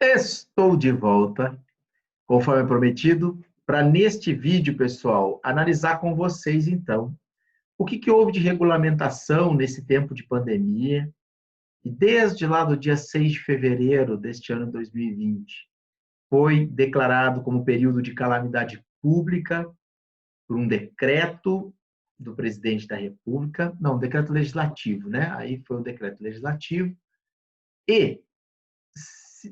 Estou de volta, conforme prometido, para neste vídeo, pessoal, analisar com vocês, então, o que houve de regulamentação nesse tempo de pandemia, e desde lá do dia 6 de fevereiro deste ano 2020, foi declarado como período de calamidade pública por um decreto do presidente da República, não, decreto legislativo, né? Aí foi um decreto legislativo, e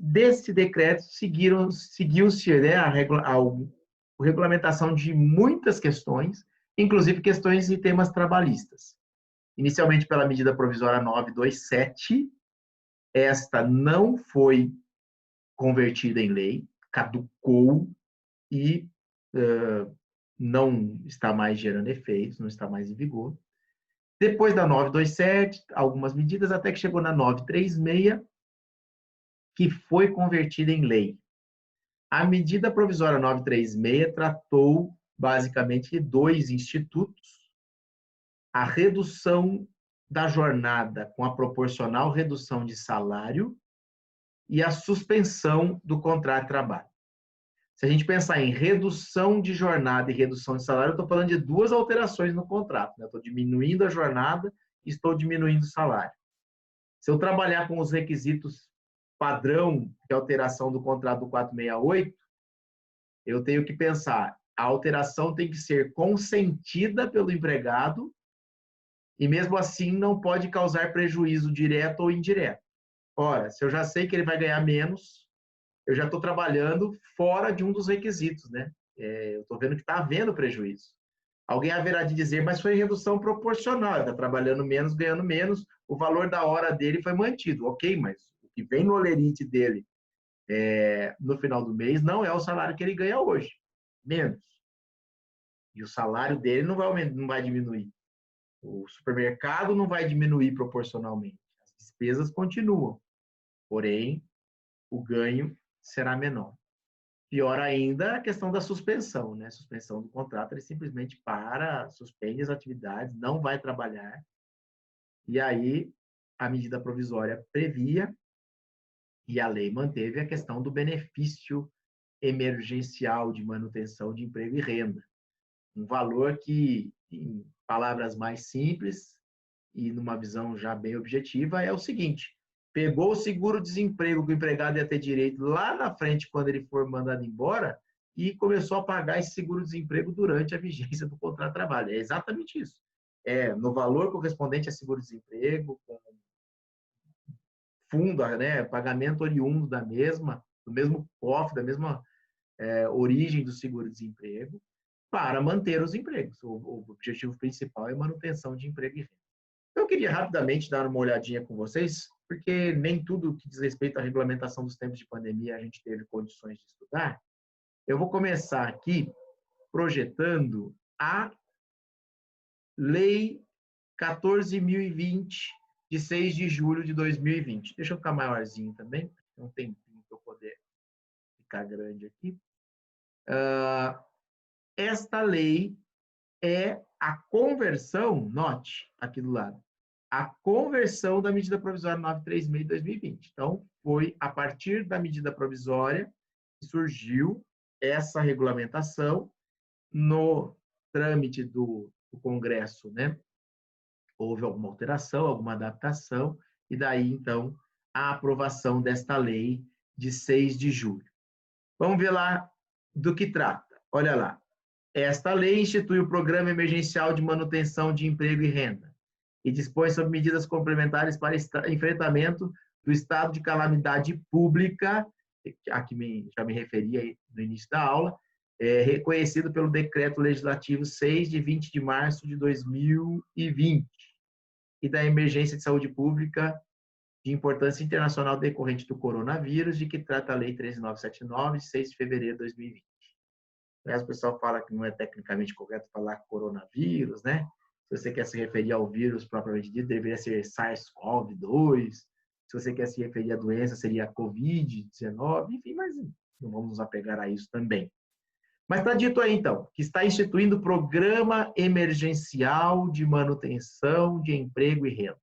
desse decreto seguiu-se, né, a regulamentação de muitas questões, inclusive questões e temas trabalhistas. Inicialmente pela medida provisória 927, esta não foi convertida em lei, caducou e não está mais gerando efeitos, não está mais em vigor. Depois da 927, algumas medidas, até que chegou na 936, que foi convertida em lei. A medida provisória 936 tratou basicamente de dois institutos: a redução da jornada com a proporcional redução de salário e a suspensão do contrato de trabalho. Se a gente pensar em redução de jornada e redução de salário, eu estou falando de duas alterações no contrato, né? Estou diminuindo a jornada e estou diminuindo o salário. Se eu trabalhar com os requisitos padrão de alteração do contrato do 468, eu tenho que pensar, a alteração tem que ser consentida pelo empregado e, mesmo assim, não pode causar prejuízo direto ou indireto. Ora, se eu já sei que ele vai ganhar menos, eu já estou trabalhando fora de um dos requisitos, né? Eu estou vendo que está havendo prejuízo. Alguém haverá de dizer, mas foi redução proporcional, está trabalhando menos, ganhando menos, o valor da hora dele foi mantido. Ok, mas o que vem no olerite dele no final do mês não é o salário que ele ganha hoje, menos. E o salário dele não vai diminuir. O supermercado não vai diminuir proporcionalmente. As despesas continuam, porém, o ganho será menor. Pior ainda a questão da suspensão, né? Suspensão do contrato, ele simplesmente para, suspende as atividades, não vai trabalhar. E aí a medida provisória previa, e a lei manteve, a questão do benefício emergencial de manutenção de emprego e renda. Um valor que, em palavras mais simples e numa visão já bem objetiva, é o seguinte: pegou o seguro-desemprego que o empregado ia ter direito lá na frente, quando ele for mandado embora, e começou a pagar esse seguro-desemprego durante a vigência do contrato de trabalho. É exatamente isso. No valor correspondente a seguro-desemprego, com fundo, né, pagamento oriundo da mesma, do mesmo cofre, da mesma origem do seguro-desemprego, para manter os empregos. O objetivo principal é a manutenção de emprego e renda. Eu queria rapidamente dar uma olhadinha com vocês, porque nem tudo que diz respeito à regulamentação dos tempos de pandemia a gente teve condições de estudar. Eu vou começar aqui projetando a Lei 14.020, de 6 de julho de 2020. Deixa eu ficar maiorzinho também, um tempinho para eu poder ficar grande aqui. Esta lei é a conversão, note aqui do lado, a conversão da medida provisória 936 de 2020. Então, foi a partir da medida provisória que surgiu essa regulamentação no trâmite do Congresso, né? Houve alguma alteração, alguma adaptação, e daí, então, a aprovação desta lei de 6 de julho. Vamos ver lá do que trata. Olha lá. Esta lei institui o Programa Emergencial de Manutenção de Emprego e Renda e dispõe sobre medidas complementares para enfrentamento do estado de calamidade pública, a que já me referi no início da aula, reconhecido pelo Decreto Legislativo 6, de 20 de março de 2020, e da emergência de saúde pública de importância internacional decorrente do coronavírus, de que trata a Lei 13.979, de 6 de fevereiro de 2020. Aliás, o pessoal fala que não é tecnicamente correto falar coronavírus, né? Se você quer se referir ao vírus propriamente dito, deveria ser SARS-CoV-2. Se você quer se referir à doença, seria COVID-19. Enfim, mas não vamos nos apegar a isso também. Mas está dito aí, então, que está instituindo o Programa Emergencial de Manutenção de Emprego e Renda.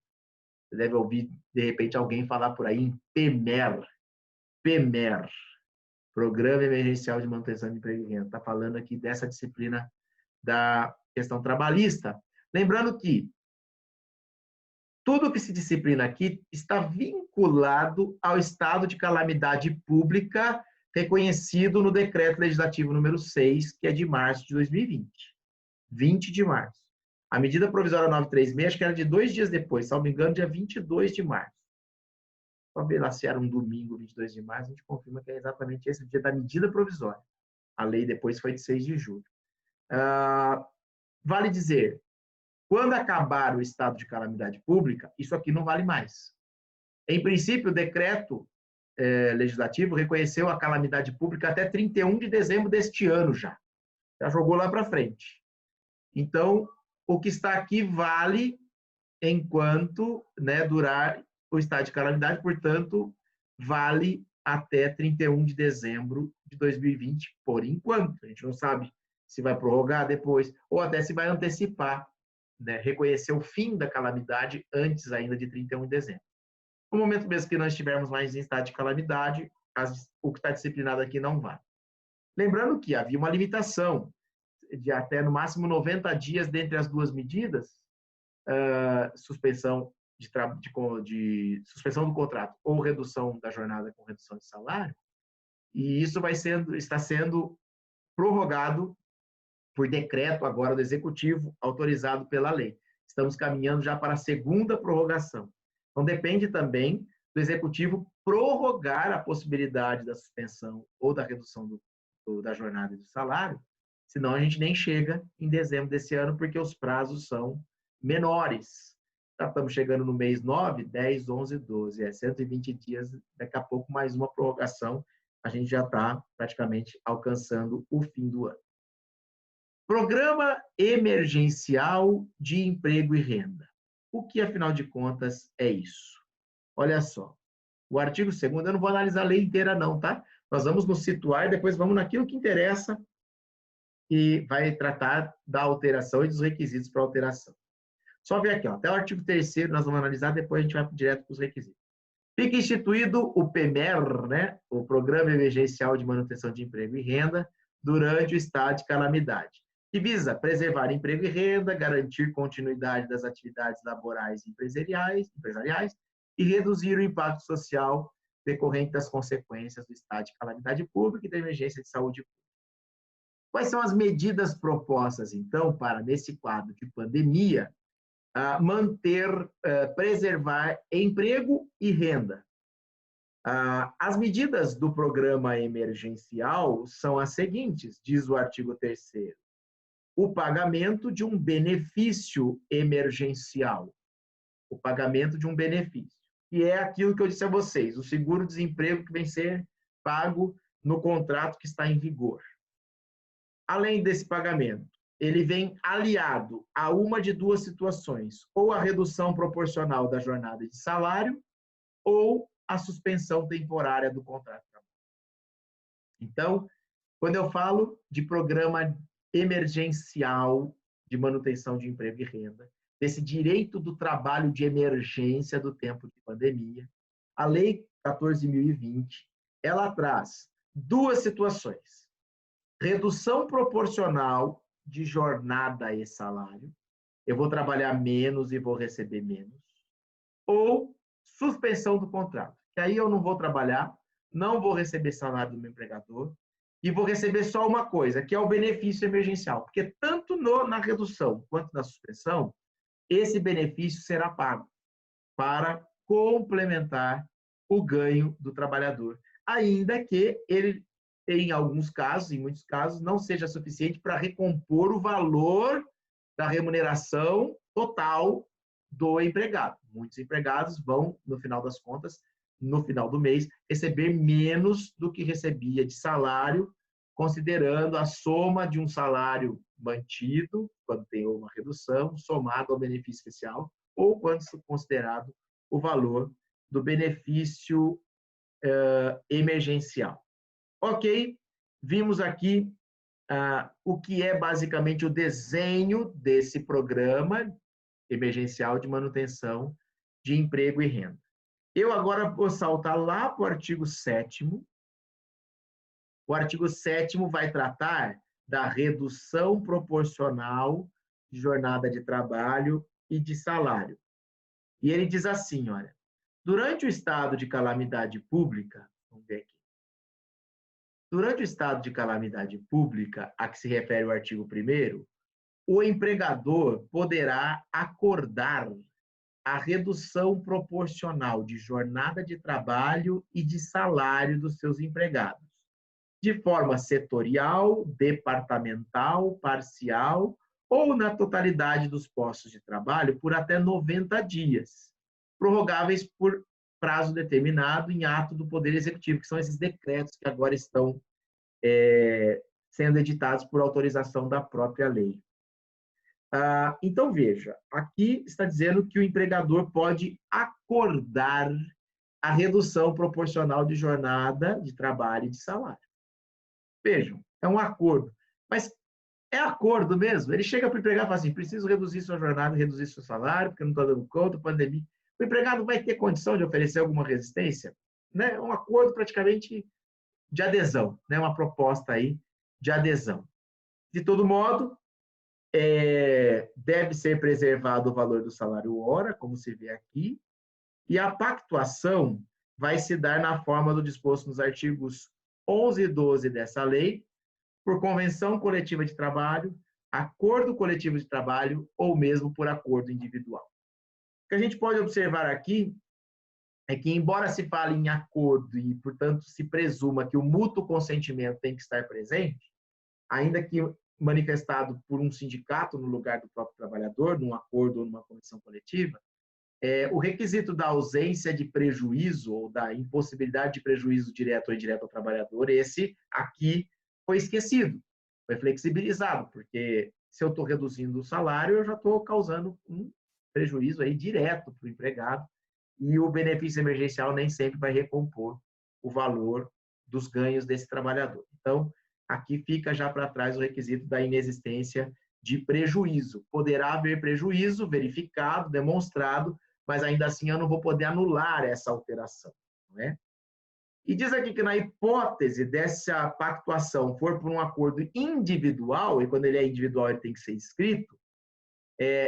Você deve ouvir, de repente, alguém falar por aí em PEMER. PEMER, Programa Emergencial de Manutenção de Emprego e Renda. Está falando aqui dessa disciplina da questão trabalhista. Lembrando que tudo que se disciplina aqui está vinculado ao estado de calamidade pública reconhecido no Decreto Legislativo número 6, que é de março de 2020. 20 de março. A medida provisória 936, acho que era de 2 dias depois, salvo engano, dia 22 de março. Só ver lá se era um domingo, 22 de março, a gente confirma que é exatamente esse o dia da medida provisória. A lei depois foi de 6 de julho. Vale dizer, quando acabar o estado de calamidade pública, isso aqui não vale mais. Em princípio, o decreto legislativo reconheceu a calamidade pública até 31 de dezembro deste ano já. Já jogou lá para frente. Então, o que está aqui vale enquanto durar o estado de calamidade, portanto, vale até 31 de dezembro de 2020, por enquanto. A gente não sabe se vai prorrogar depois, ou até se vai antecipar, reconhecer o fim da calamidade antes ainda de 31 de dezembro. No momento mesmo que nós estivermos mais em estado de calamidade, o que está disciplinado aqui não vale. Lembrando que havia uma limitação de até, no máximo, 90 dias dentre as duas medidas, suspensão suspensão do contrato ou redução da jornada com redução de salário, e isso está sendo prorrogado por decreto agora do Executivo, autorizado pela lei. Estamos caminhando já para a segunda prorrogação. Então, depende também do Executivo prorrogar a possibilidade da suspensão ou da redução da jornada e do salário, senão a gente nem chega em dezembro desse ano, porque os prazos são menores. Já estamos chegando no mês 9, 10, 11, 12, 120 dias, daqui a pouco mais uma prorrogação, a gente já está praticamente alcançando o fim do ano. Programa Emergencial de Emprego e Renda. O que, afinal de contas, é isso? Olha só, o artigo 2º, eu não vou analisar a lei inteira não, tá? Nós vamos nos situar e depois vamos naquilo que interessa e vai tratar da alteração e dos requisitos para alteração. Só ver aqui, até o artigo 3º nós vamos analisar, depois a gente vai direto para os requisitos. Fica instituído o PEMER, o Programa Emergencial de Manutenção de Emprego e Renda, durante o estado de calamidade, que visa preservar emprego e renda, garantir continuidade das atividades laborais e empresariais e reduzir o impacto social decorrente das consequências do estado de calamidade pública e da emergência de saúde pública. Quais são as medidas propostas, então, para, nesse quadro de pandemia, preservar emprego e renda? As medidas do programa emergencial são as seguintes, diz o artigo 3º. O pagamento de um benefício emergencial. O pagamento de um benefício. E é aquilo que eu disse a vocês, o seguro-desemprego que vem ser pago no contrato que está em vigor. Além desse pagamento, ele vem aliado a uma de duas situações, ou a redução proporcional da jornada de salário, ou a suspensão temporária do contrato de trabalho. Então, quando eu falo de programa emergencial de manutenção de emprego e renda, desse direito do trabalho de emergência do tempo de pandemia, a Lei 14.020, ela traz duas situações. Redução proporcional de jornada e salário, eu vou trabalhar menos e vou receber menos, ou suspensão do contrato, que aí eu não vou trabalhar, não vou receber salário do meu empregador, e vou receber só uma coisa, que é o benefício emergencial, porque tanto na redução quanto na suspensão, esse benefício será pago para complementar o ganho do trabalhador, ainda que ele, em alguns casos, em muitos casos, não seja suficiente para recompor o valor da remuneração total do empregado. Muitos empregados vão, no final das contas, no final do mês, receber menos do que recebia de salário, considerando a soma de um salário mantido, quando tem uma redução, somado ao benefício especial, ou quando considerado o valor do benefício emergencial. Ok, vimos aqui o que é basicamente o desenho desse programa emergencial de manutenção de emprego e renda. Eu agora vou saltar lá para o artigo 7º. O artigo 7º vai tratar da redução proporcional de jornada de trabalho e de salário. E ele diz assim, olha, durante o estado de calamidade pública, vamos ver aqui, durante o estado de calamidade pública, a que se refere o artigo 1º, o empregador poderá acordar a redução proporcional de jornada de trabalho e de salário dos seus empregados, de forma setorial, departamental, parcial ou na totalidade dos postos de trabalho por até 90 dias, prorrogáveis por prazo determinado em ato do Poder Executivo, que são esses decretos que agora estão sendo editados por autorização da própria lei. Então, veja, aqui está dizendo que o empregador pode acordar a redução proporcional de jornada de trabalho e de salário. Vejam, é um acordo. Mas é acordo mesmo? Ele chega para o empregado e fala assim, preciso reduzir sua jornada, reduzir seu salário, porque não estou dando conta, pandemia. O empregado vai ter condição de oferecer alguma resistência? Né? É um acordo praticamente de adesão, né? Uma proposta aí de adesão. De todo modo, deve ser preservado o valor do salário hora, como se vê aqui, e a pactuação vai se dar na forma do disposto nos artigos 11 e 12 dessa lei, por convenção coletiva de trabalho, acordo coletivo de trabalho ou mesmo por acordo individual. O que a gente pode observar aqui é que, embora se fale em acordo e, portanto, se presuma que o mútuo consentimento tem que estar presente, ainda que manifestado por um sindicato no lugar do próprio trabalhador, num acordo ou numa convenção coletiva, o requisito da ausência de prejuízo ou da impossibilidade de prejuízo direto ou indireto ao trabalhador, esse aqui foi esquecido, foi flexibilizado, porque se eu estou reduzindo o salário, eu já estou causando um prejuízo aí direto para o empregado, e o benefício emergencial nem sempre vai recompor o valor dos ganhos desse trabalhador. Então, aqui fica já para trás o requisito da inexistência de prejuízo. Poderá haver prejuízo verificado, demonstrado, mas ainda assim eu não vou poder anular essa alteração, não é? E diz aqui que na hipótese dessa pactuação for por um acordo individual, e quando ele é individual ele tem que ser escrito,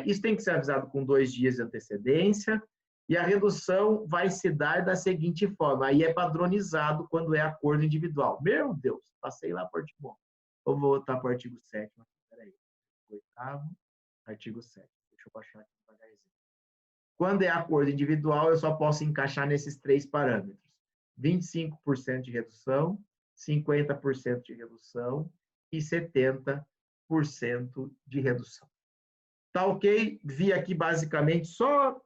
isso tem que ser avisado com 2 dias de antecedência, e a redução vai se dar da seguinte forma, aí é padronizado quando é acordo individual. Meu Deus, passei lá para o artigo 11. Vou voltar para o artigo 7º. Peraí, 8º, artigo 7º. Deixa eu baixar aqui devagarzinho. Quando é acordo individual, eu só posso encaixar nesses 3 parâmetros. 25% de redução, 50% de redução e 70% de redução. Tá ok? Vi aqui basicamente só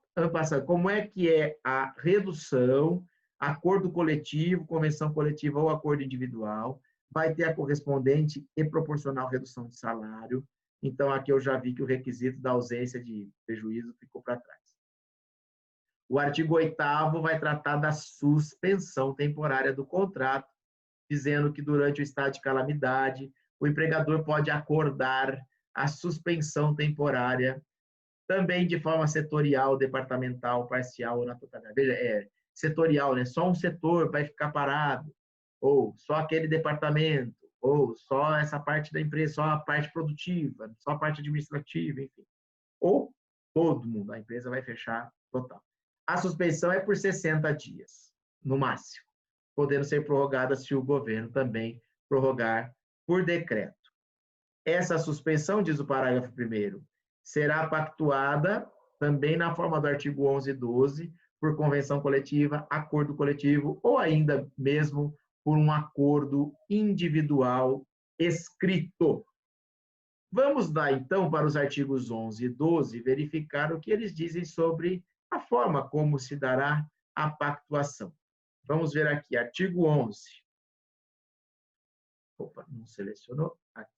como é que é a redução, acordo coletivo, convenção coletiva ou acordo individual. Vai ter a correspondente e proporcional redução de salário. Então, aqui eu já vi que o requisito da ausência de prejuízo ficou para trás. O artigo 8º vai tratar da suspensão temporária do contrato, dizendo que durante o estado de calamidade, o empregador pode acordar a suspensão temporária, também de forma setorial, departamental, parcial ou na totalidade. Veja, setorial, né? Só um setor vai ficar parado, ou só aquele departamento, ou só essa parte da empresa, só a parte produtiva, só a parte administrativa, enfim. Ou todo mundo, a empresa vai fechar total. A suspensão é por 60 dias, no máximo, podendo ser prorrogada se o governo também prorrogar por decreto. Essa suspensão, diz o parágrafo 1º, será pactuada também na forma do artigo 11 e 12, por convenção coletiva, acordo coletivo ou ainda mesmo por um acordo individual escrito. Vamos lá, então, para os artigos 11 e 12, verificar o que eles dizem sobre a forma como se dará a pactuação. Vamos ver aqui, artigo 11. Opa, não selecionou. Aqui.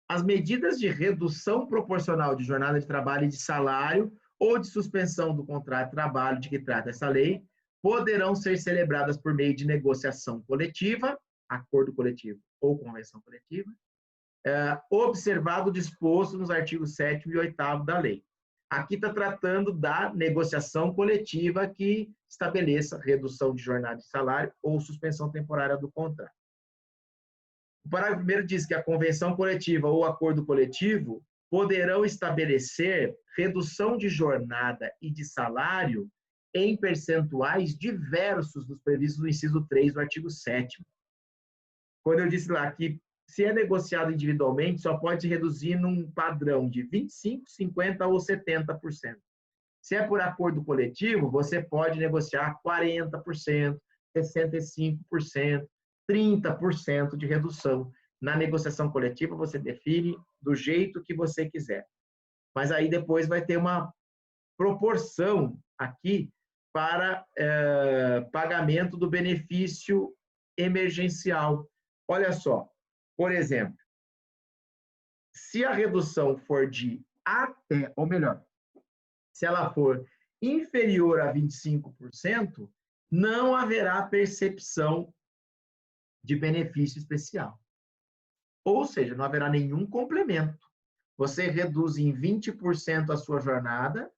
As medidas de redução proporcional de jornada de trabalho e de salário ou de suspensão do contrato de trabalho de que trata essa lei poderão ser celebradas por meio de negociação coletiva, acordo coletivo ou convenção coletiva, observado o disposto nos artigos 7º e 8º da lei. Aqui está tratando da negociação coletiva que estabeleça redução de jornada de salário ou suspensão temporária do contrato. O parágrafo primeiro diz que a convenção coletiva ou acordo coletivo poderão estabelecer redução de jornada e de salário em percentuais diversos dos previstos no inciso 3 do artigo 7º. Quando eu disse lá que se é negociado individualmente, só pode se reduzir num padrão de 25%, 50% ou 70%. Se é por acordo coletivo, você pode negociar 40%, 65%, 30% de redução. Na negociação coletiva, você define do jeito que você quiser. Mas aí depois vai ter uma proporção aqui para pagamento do benefício emergencial. Olha só, por exemplo, se a redução for de até, ou melhor, se ela for inferior a 25%, não haverá percepção de benefício especial. Ou seja, não haverá nenhum complemento. Você reduz em 20% a sua jornada,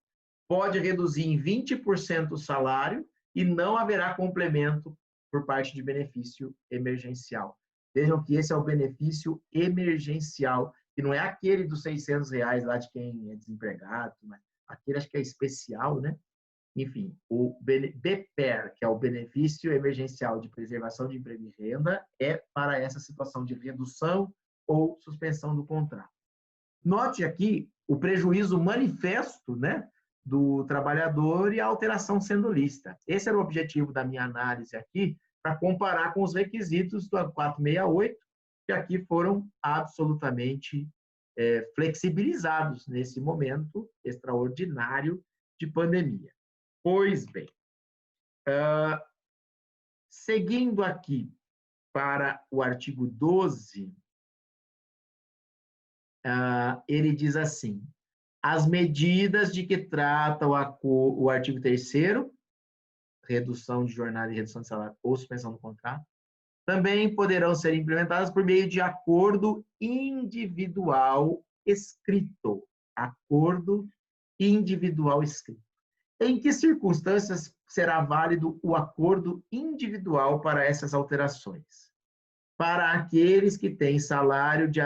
pode reduzir em 20% o salário e não haverá complemento por parte de benefício emergencial. Vejam que esse é o benefício emergencial, que não é aquele dos R$600 lá de quem é desempregado, mas aquele acho que é especial, né? Enfim, o BPER, que é o benefício emergencial de preservação de emprego e renda, é para essa situação de redução ou suspensão do contrato. Note aqui o prejuízo manifesto, né, do trabalhador e a alteração sendo lista. Esse era o objetivo da minha análise aqui, para comparar com os requisitos do 468, que aqui foram absolutamente flexibilizados nesse momento extraordinário de pandemia. Pois bem, seguindo aqui para o artigo 12, ele diz assim: as medidas de que trata o artigo 3º, redução de jornada e redução de salário ou suspensão do contrato, também poderão ser implementadas por meio de acordo individual escrito. Acordo individual escrito. Em que circunstâncias será válido o acordo individual para essas alterações? Para aqueles que têm salário de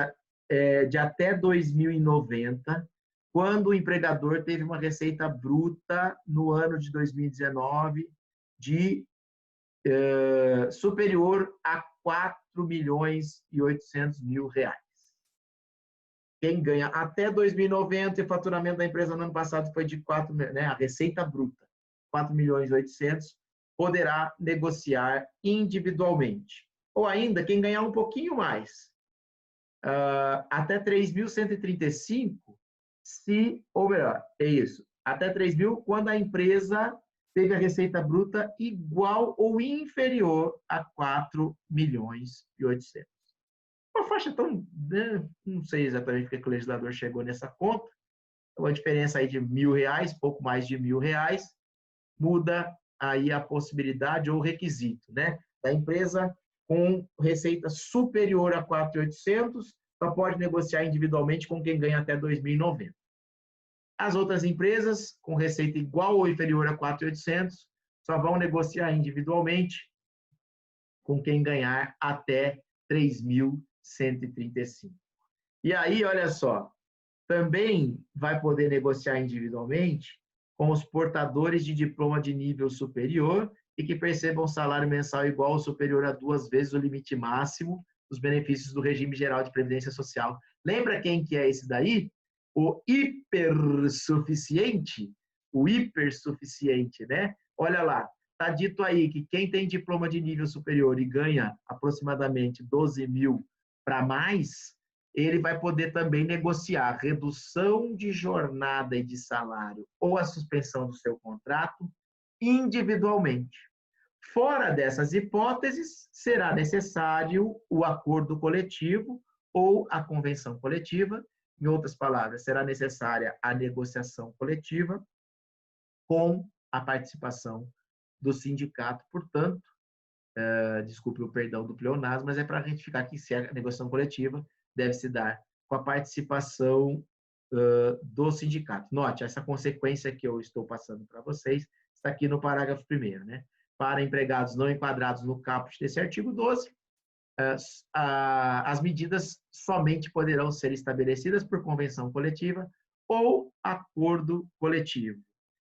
até 2.090, quando o empregador teve uma receita bruta no ano de 2019 de superior a R$4.800.000. Quem ganha até 2.090 e o faturamento da empresa no ano passado foi de 4, né, a receita bruta, 4.800.000, poderá negociar individualmente. Ou ainda, quem ganhar um pouquinho mais, até 3.135, ou melhor, é isso, até 3.000, quando a empresa teve a receita bruta igual ou inferior a 4.800.000. Uma faixa tão, né, não sei exatamente porque o legislador chegou nessa conta, uma diferença aí de R$1.000, pouco mais de R$1.000, muda aí a possibilidade ou requisito, né, da empresa com receita superior a 4.800, só pode negociar individualmente com quem ganha até 2.090. As outras empresas, com receita igual ou inferior a 4.800, só vão negociar individualmente com quem ganhar até 3.135. E aí, olha só, também vai poder negociar individualmente com os portadores de diploma de nível superior e que percebam salário mensal igual ou superior a 2 vezes o limite máximo dos benefícios do regime geral de previdência social. Lembra quem que é esse daí? O hipersuficiente, né? Olha lá, está dito aí que quem tem diploma de nível superior e ganha aproximadamente 12.000 para mais, ele vai poder também negociar redução de jornada e de salário ou a suspensão do seu contrato individualmente. Fora dessas hipóteses, será necessário o acordo coletivo ou a convenção coletiva. Em outras palavras, será necessária a negociação coletiva com a participação do sindicato. Portanto, desculpe o perdão do pleonasmo, mas é para retificar que se a negociação coletiva deve se dar com a participação do sindicato. Note, essa consequência que eu estou passando para vocês está aqui no parágrafo 1º, né? Para empregados não enquadrados no caput desse artigo 12, as medidas somente poderão ser estabelecidas por convenção coletiva ou acordo coletivo,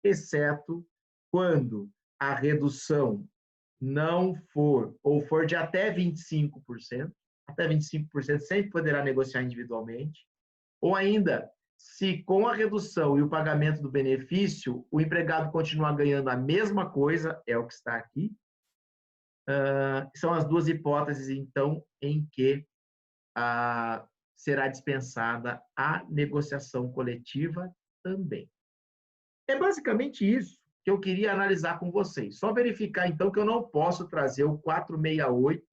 exceto quando a redução não for, ou for de até 25%, até 25% sempre poderá negociar individualmente, ou ainda, se com a redução e o pagamento do benefício, o empregado continuar ganhando a mesma coisa, é o que está aqui, são as duas hipóteses, então, em que será dispensada a negociação coletiva também. É basicamente isso que eu queria analisar com vocês. Só verificar, então, que eu não posso trazer o 468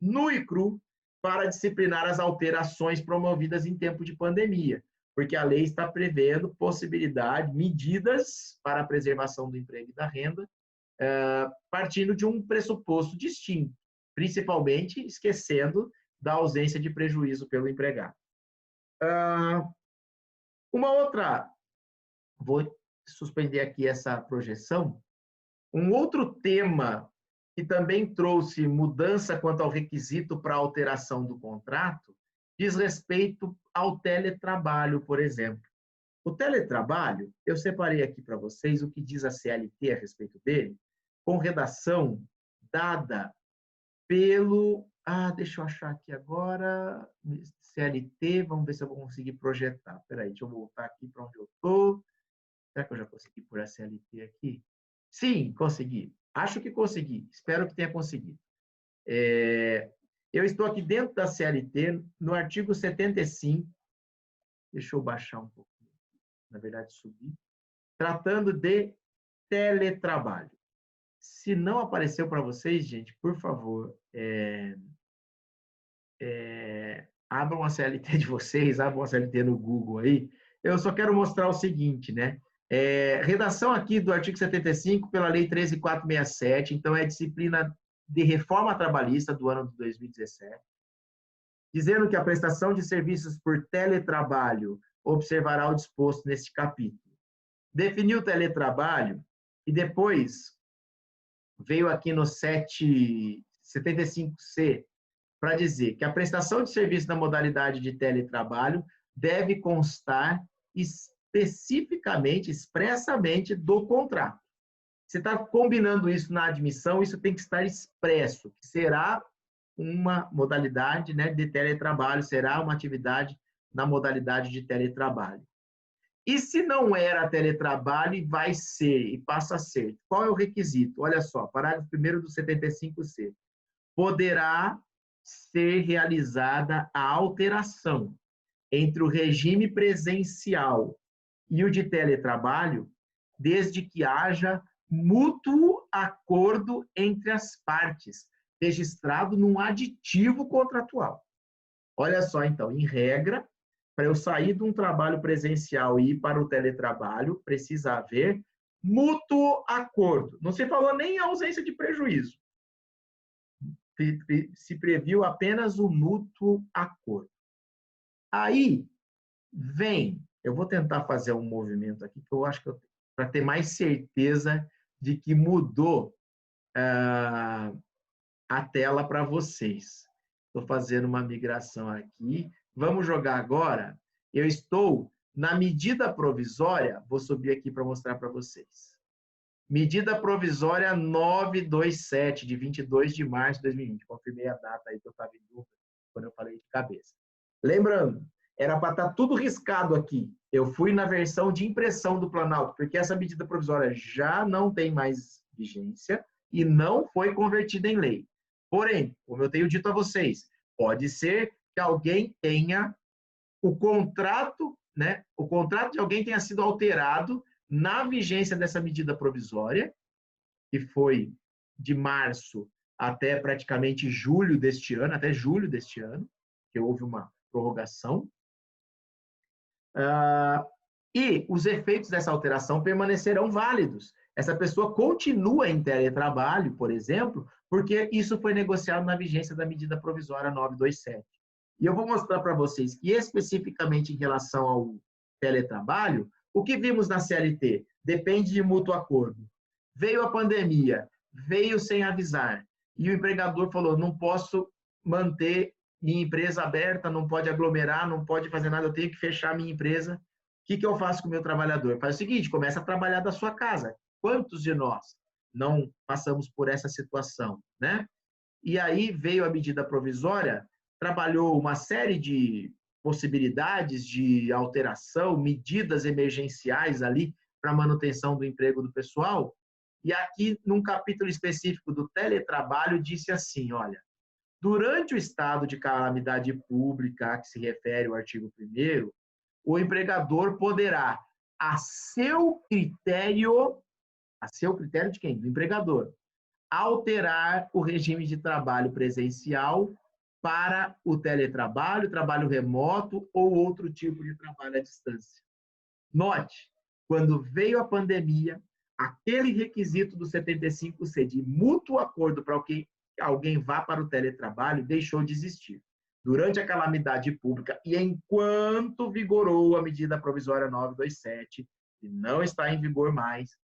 nu e cru para disciplinar as alterações promovidas em tempo de pandemia, porque a lei está prevendo possibilidade, medidas para a preservação do emprego e da renda, partindo de um pressuposto distinto, principalmente esquecendo da ausência de prejuízo pelo empregado. Uma outra, vou suspender aqui essa projeção, um outro tema que também trouxe mudança quanto ao requisito para alteração do contrato, diz respeito ao teletrabalho, por exemplo. O teletrabalho, eu separei aqui para vocês o que diz a CLT a respeito dele, com redação dada pelo... deixa eu achar aqui agora, CLT, vamos ver se eu vou conseguir projetar. Espera aí, deixa eu voltar aqui para onde eu estou. Será que eu já consegui pôr a CLT aqui? Sim, consegui. Acho que consegui. Espero que tenha conseguido. Eu estou aqui dentro da CLT, no artigo 75. Deixa eu baixar um pouco. Na verdade, subir. Tratando de teletrabalho. Se não apareceu para vocês, gente, por favor, abram a CLT de vocês, abram a CLT no Google aí. Eu só quero mostrar o seguinte, né? Redação aqui do artigo 75 pela Lei 13.467, então é disciplina de reforma trabalhista do ano de 2017, dizendo que a prestação de serviços por teletrabalho observará o disposto neste capítulo. Definiu o teletrabalho e depois veio aqui no 75C para dizer que a prestação de serviço na modalidade de teletrabalho deve constar especificamente, expressamente do contrato. Você está combinando isso na admissão, isso tem que estar expresso, que será uma modalidade, né, de teletrabalho, será uma atividade na modalidade de teletrabalho. E se não era teletrabalho, vai ser e passa a ser. Qual é o requisito? Olha só, parágrafo 1º do 75C. Poderá ser realizada a alteração entre o regime presencial e o de teletrabalho, desde que haja mútuo acordo entre as partes, registrado num aditivo contratual. Olha só, então, em regra, para eu sair de um trabalho presencial e ir para o teletrabalho, precisa haver mútuo acordo. Não se falou nem ausência de prejuízo. Se previu apenas o mútuo acordo. Aí vem, eu vou tentar fazer um movimento aqui, que eu acho que para ter mais certeza de que mudou a tela para vocês. Estou fazendo uma migração aqui. Vamos jogar agora. Eu estou na medida provisória, vou subir aqui para mostrar para vocês. Medida provisória 927, de 22 de março de 2020. Confirmei a data aí que eu estava em dúvida quando eu falei de cabeça. Lembrando, era para estar tudo riscado aqui. Eu fui na versão de impressão do Planalto, porque essa medida provisória já não tem mais vigência e não foi convertida em lei. Porém, como eu tenho dito a vocês, pode ser que alguém tenha o contrato, né? O contrato de alguém tenha sido alterado na vigência dessa medida provisória, que foi de março até praticamente julho deste ano, até julho deste ano, que houve uma prorrogação. E os efeitos dessa alteração permanecerão válidos. Essa pessoa continua em teletrabalho, por exemplo, porque isso foi negociado na vigência da medida provisória 927. E eu vou mostrar para vocês que, especificamente em relação teletrabalho, o que vimos na CLT? Depende de mútuo acordo. Veio a pandemia, veio sem avisar, e o empregador falou, não posso manter minha empresa aberta, não pode aglomerar, não pode fazer nada, eu tenho que fechar minha empresa. O que eu faço com o meu trabalhador? Faz o seguinte, começa a trabalhar da sua casa. Quantos de nós não passamos por essa situação, né? E aí veio a medida provisória, trabalhou uma série de possibilidades de alteração, medidas emergenciais ali para manutenção do emprego do pessoal. E aqui, num capítulo específico do teletrabalho, disse assim, olha, durante o estado de calamidade pública, a que se refere o artigo 1º, o empregador poderá, a seu critério de quem? Do empregador, alterar o regime de trabalho presencial para o teletrabalho, trabalho remoto ou outro tipo de trabalho à distância. Note, quando veio a pandemia, aquele requisito do 75C de mútuo acordo para que alguém vá para o teletrabalho deixou de existir. Durante a calamidade pública e enquanto vigorou a medida provisória 927, que não está em vigor mais,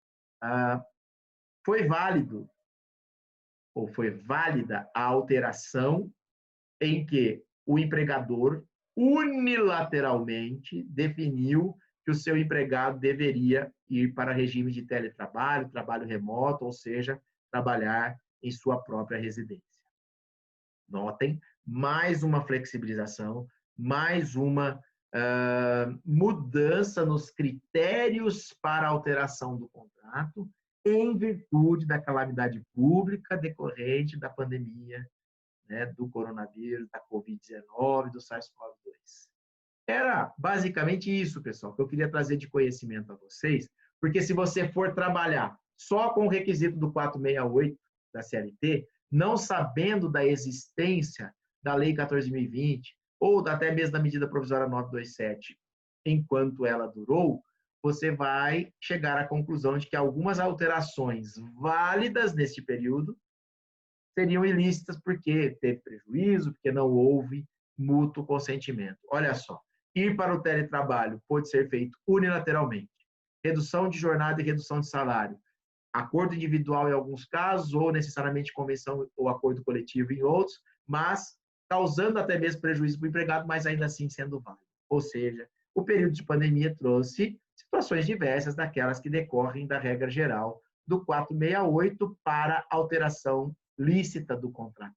foi válido ou foi válida a alteração em que o empregador unilateralmente definiu que o seu empregado deveria ir para regime de teletrabalho, trabalho remoto, ou seja, trabalhar em sua própria residência. Notem, mais uma flexibilização, mais uma mudança nos critérios para alteração do contrato, em virtude da calamidade pública decorrente da pandemia, né, do coronavírus, da Covid-19, do SARS-CoV-2. Era basicamente isso, pessoal, que eu queria trazer de conhecimento a vocês, porque se você for trabalhar só com o requisito do 468 da CLT, não sabendo da existência da Lei 14.020, ou até mesmo da medida provisória 927, enquanto ela durou, você vai chegar à conclusão de que algumas alterações válidas neste período seriam ilícitas porque teve prejuízo, porque não houve mútuo consentimento. Olha só, ir para o teletrabalho pode ser feito unilateralmente. Redução de jornada e redução de salário. Acordo individual em alguns casos, ou necessariamente convenção ou acordo coletivo em outros, mas causando até mesmo prejuízo para o empregado, mas ainda assim sendo válido. Ou seja, o período de pandemia trouxe situações diversas daquelas que decorrem da regra geral do 468 para alteração lícita do contrato.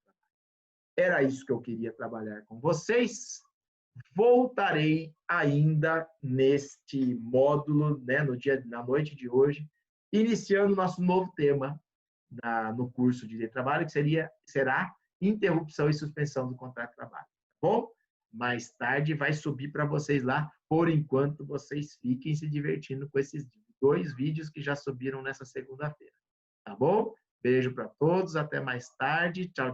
Era isso que eu queria trabalhar com vocês. Voltarei ainda neste módulo, né, na noite de hoje, iniciando nosso novo tema no curso de trabalho, que será interrupção e suspensão do contrato de trabalho. Tá bom? Mais tarde vai subir para vocês lá. Por enquanto, vocês fiquem se divertindo com esses 2 vídeos que já subiram nessa segunda-feira. Tá bom? Beijo para todos, até mais tarde. Tchau, tchau.